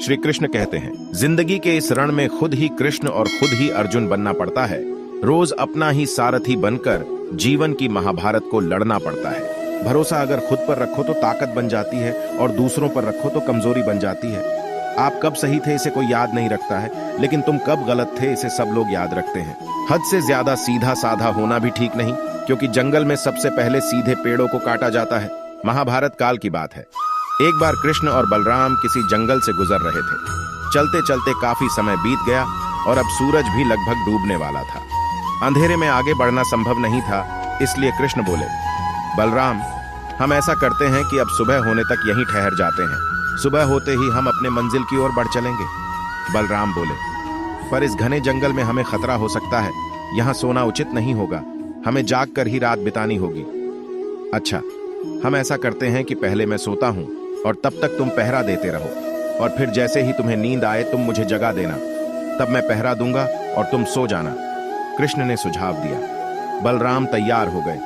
श्री कृष्ण कहते हैं, जिंदगी के इस रण में खुद ही कृष्ण और खुद ही अर्जुन बनना पड़ता है। रोज अपना ही सारथी बनकर जीवन की महाभारत को लड़ना पड़ता है। भरोसा अगर खुद पर रखो तो ताकत बन जाती है और दूसरों पर रखो तो कमजोरी बन जाती है। आप कब सही थे इसे कोई याद नहीं रखता है, लेकिन तुम कब गलत थे इसे सब लोग याद रखते हैं। हद से ज्यादा सीधा साधा होना भी ठीक नहीं, क्योंकि जंगल में सबसे पहले सीधे पेड़ों को काटा जाता है। महाभारत काल की बात है। एक बार कृष्ण और बलराम किसी जंगल से गुजर रहे थे। चलते चलते काफी समय बीत गया और अब सूरज भी लगभग डूबने वाला था। अंधेरे में आगे बढ़ना संभव नहीं था, इसलिए कृष्ण बोले, बलराम, हम ऐसा करते हैं कि अब सुबह होने तक यहीं ठहर जाते हैं। सुबह होते ही हम अपने मंजिल की ओर बढ़ चलेंगे। बलराम बोले, पर इस घने जंगल में हमें खतरा हो सकता है। यहाँ सोना उचित नहीं होगा, हमें जाग कर ही रात बितानी होगी। अच्छा, हम ऐसा करते हैं कि पहले मैं सोता हूँ और तब तक तुम पहरा देते रहो, और फिर जैसे ही तुम्हें नींद आए तुम मुझे जगा देना, तब मैं पहरा दूंगा और तुम सो जाना। कृष्ण ने सुझाव दिया। बलराम तैयार हो गए।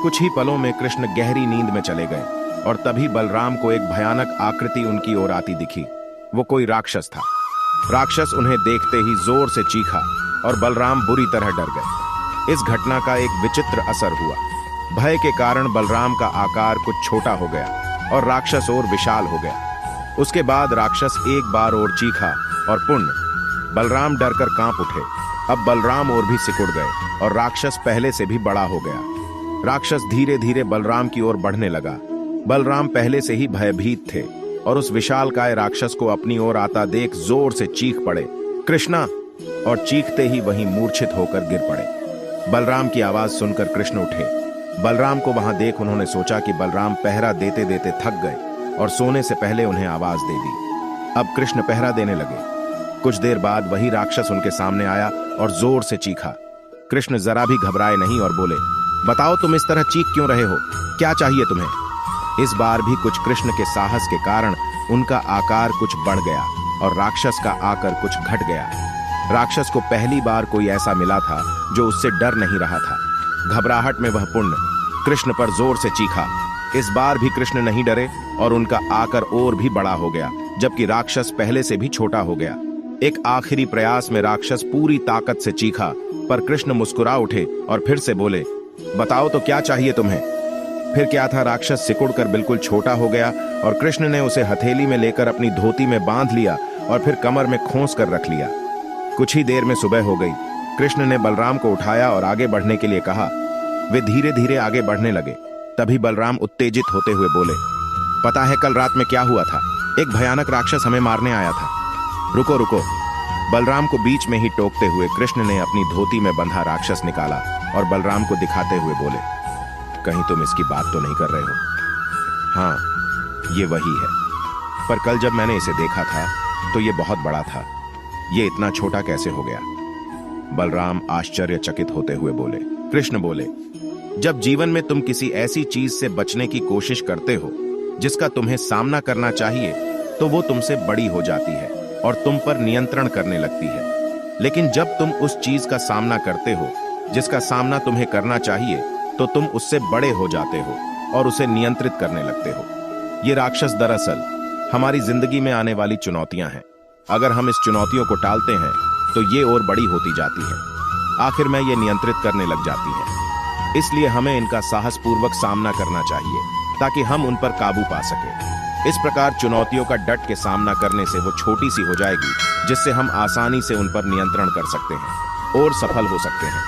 कुछ ही पलों में कृष्ण गहरी नींद में चले गए और तभी बलराम को एक भयानक आकृति उनकी ओर आती दिखी। वो कोई राक्षस था। राक्षस उन्हें देखते ही जोर से चीखा और बलराम बुरी तरह डर गए। इस घटना का एक विचित्र असर हुआ। भय के कारण बलराम का आकार कुछ छोटा हो गया और राक्षस और विशाल हो गया। उसके बाद राक्षस एक बार और चीखा और पुण्य। बलराम डरकर कांप उठे। अब बलराम और भी सिकुड़ गए और राक्षस पहले से भी बड़ा हो गया। राक्षस धीरे धीरे बलराम की ओर बढ़ने लगा। बलराम पहले से ही भयभीत थे और उस विशालकाय राक्षस को अपनी ओर आता देख जोर से चीख पड़े, कृष्णा, और चीखते ही वहीं मूर्छित होकर गिर पड़े। बलराम की आवाज सुनकर कृष्ण उठे। बलराम को वहां देख उन्होंने सोचा कि बलराम पहरा देते देते थक गए और सोने से पहले उन्हें आवाज दे दी। अब कृष्ण पहरा देने लगे। कुछ देर बाद वही राक्षस उनके सामने आया और जोर से चीखा। कृष्ण जरा भी घबराए नहीं और बोले, बताओ तुम इस तरह चीख क्यों रहे हो, क्या चाहिए तुम्हें? इस बार भी कुछ कृष्ण के साहस के कारण उनका आकार कुछ बढ़ गया और राक्षस का आकर कुछ घट गया। राक्षस को पहली बार कोई ऐसा मिला था जो उससे डर नहीं रहा था। घबराहट में वह पुण्य कृष्ण पर जोर से चीखा। इस बार भी कृष्ण नहीं डरे और उनका आकर और भी बड़ा हो गया, जबकि राक्षस पहले से भी छोटा हो गया। एक आखिरी प्रयास में राक्षस पूरी ताकत से चीखा, पर कृष्ण मुस्कुरा उठे और फिर से बोले, बताओ तो क्या चाहिए तुम्हें? फिर क्या था, राक्षस सिकुड़कर बिल्कुल छोटा हो गया और कृष्ण ने उसे हथेली में लेकर अपनी धोती में बांध लिया और फिर कमर में खोंस कर रख लिया। कुछ ही देर में सुबह हो गई। कृष्ण ने बलराम को उठाया और आगे बढ़ने के लिए कहा। वे धीरे धीरे आगे बढ़ने लगे। तभी बलराम उत्तेजित होते हुए बोले, पता है कल रात में क्या हुआ था? एक भयानक राक्षस हमें मारने आया था। रुको रुको। बलराम को बीच में ही टोकते हुए कृष्ण ने अपनी धोती में बंधा राक्षस निकाला और बलराम को दिखाते हुए बोले, कहीं तुम इसकी बात तो नहीं कर रहे हो? हाँ, ये वही है, पर कल जब मैंने इसे देखा था तो ये बहुत बड़ा था। ये इतना छोटा कैसे हो गया? बलराम आश्चर्यचकित होते हुए बोले। कृष्ण बोले, जब जीवन में तुम किसी ऐसी चीज से बचने की कोशिश करते हो जिसका तुम्हें सामना करना चाहिए, तो वो तुमसे बड़ी हो जाती है और तुम पर नियंत्रण करने लगती है। लेकिन जब तुम उस चीज का सामना करते हो जिसका सामना तुम्हें करना चाहिए, तो तुम उससे बड़े हो जाते हो और उसे नियंत्रित करने लगते हो। ये राक्षस दरअसल हमारी जिंदगी में आने वाली चुनौतियां हैं। अगर हम इस चुनौतियों को टालते हैं तो ये और बड़ी होती जाती है। आखिर में ये नियंत्रित करने लग जाती है। इसलिए हमें इनका साहसपूर्वक सामना करना चाहिए ताकि हम उन पर काबू पा सकें। इस प्रकार चुनौतियों का डट के सामना करने से वो छोटी सी हो जाएगी, जिससे हम आसानी से उन पर नियंत्रण कर सकते हैं और सफल हो सकते हैं।